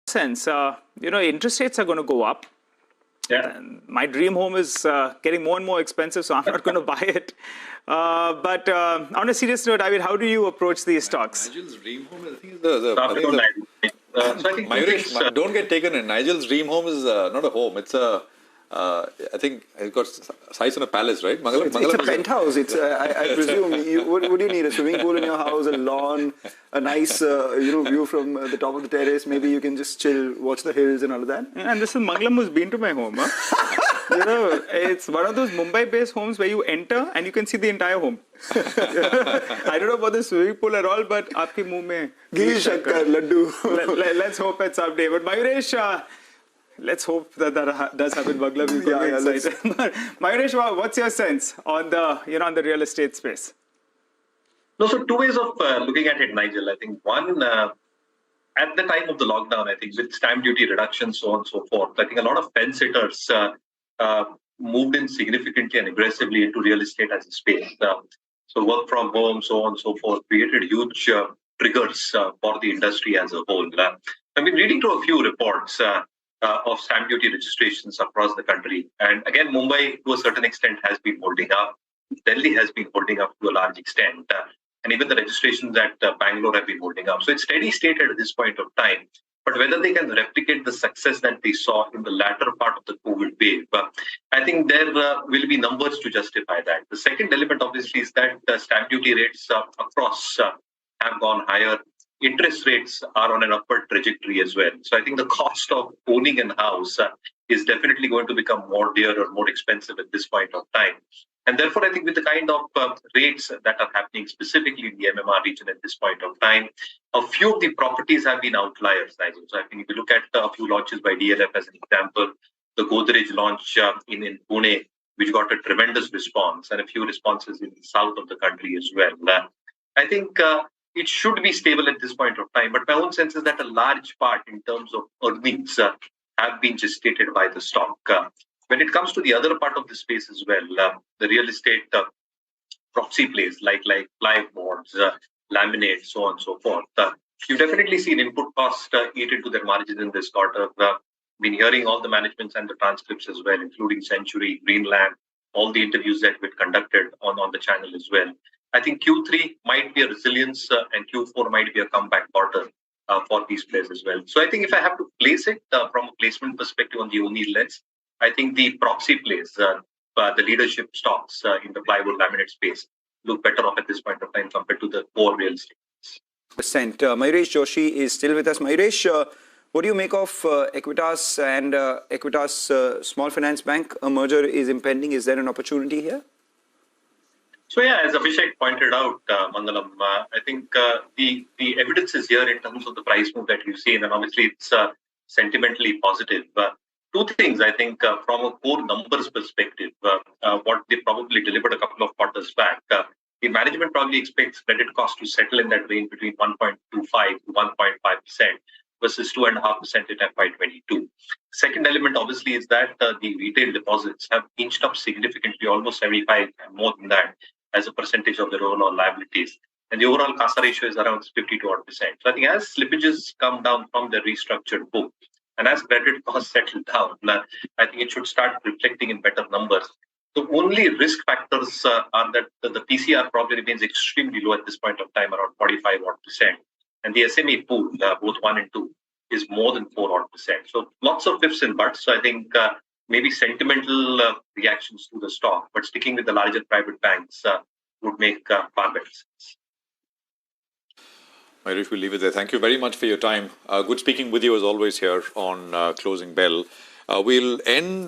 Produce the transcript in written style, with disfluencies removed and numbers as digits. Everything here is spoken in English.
sense, interest rates are going to go up. Yeah. And my dream home is getting more and more expensive, so I'm not going to buy it. But on a serious note, David, how do you approach these stocks? Nigel's dream home, I think, Mayuresh, don't get taken in. Nigel's dream home is not a home. It's a, I think it's got size in a palace, right? It's a penthouse. It's I presume. What do you need? A swimming pool in your house, a lawn, a nice view from the top of the terrace. Maybe you can just chill, watch the hills and all of that. And this is Mangalam who's been to my home. Huh? It's one of those Mumbai-based homes where you enter and you can see the entire home. I don't know about the swimming pool at all, but aapke muh mein Ghee shakkar laddu. Let's hope it's someday. But Mayuresh, let's hope that does happen. Bangla, you got me excited. Mayuresh, what's your sense on the on the real estate space? No, so two ways of looking at it, Nigel. I think one, at the time of the lockdown, I think with stamp duty reduction, so on and so forth, I think a lot of fence sitters moved in significantly and aggressively into real estate as a space. So work from home, so on and so forth, created huge triggers for the industry as a whole. I've been reading through a few reports of stamp duty registrations across the country. And again, Mumbai, to a certain extent, has been holding up. Delhi has been holding up to a large extent. And even the registrations at Bangalore have been holding up. So it's steady state at this point of time. But whether they can replicate the success that they saw in the latter part of the COVID wave, I think there will be numbers to justify that. The second element, obviously, is that stamp duty rates across have gone higher. Interest rates are on an upward trajectory as well. So I think the cost of owning a house is definitely going to become more dear or more expensive at this point of time. And therefore, I think with the kind of rates that are happening specifically in the MMR region at this point of time, a few of the properties have been outliers, Nigel. So I think if you look at a few launches by DLF as an example, the Godrej launch in Pune, which got a tremendous response, and a few responses in the south of the country as well. I think it should be stable at this point of time. But my own sense is that a large part in terms of earnings have been gestated by the stock. When it comes to the other part of the space as well, the real estate proxy plays like plyboards, laminate, so on and so forth, you've definitely seen input costs eat into their margins in this quarter. Been hearing all the managements and the transcripts as well, including Century, Greenland, all the interviews that we've conducted on the channel as well. I think Q3 might be a resilience and Q4 might be a comeback quarter for these players as well. So I think if I have to place it from a placement perspective on the O'Neill lens, I think the proxy plays, the leadership stocks in the plywood laminate space look better off at this point of time compared to the core real estate. Mayuresh Joshi is still with us. Mayuresh, what do you make of Equitas and Equitas Small Finance Bank? A merger is impending. Is there an opportunity here? So yeah, as Abhishek pointed out, Mangalam, I think the evidence is here in terms of the price move that you've seen, and obviously it's sentimentally positive. Two things, I think, from a core numbers perspective, what they probably delivered a couple of quarters back, the management probably expects credit cost to settle in that range between 1.25 to 1.5% versus 2.5% in FY22. Second element, obviously, is that the retail deposits have inched up significantly, almost 75 and more than that, as a percentage of their overall liabilities. And the overall CASA ratio is around 52%. So I think as slippages come down from the restructured book, and as credit costs settle down, I think it should start reflecting in better numbers. The only risk factors are that the PCR probably remains extremely low at this point of time, around 45%. And the SME pool, both 1 and 2, is more than 4%. So lots of ifs and buts. So I think maybe sentimental reactions to the stock, but sticking with the larger private banks would make far better sense. Mayuresh, we'll leave it there. Thank you very much for your time. Good speaking with you as always here on Closing Bell. We'll end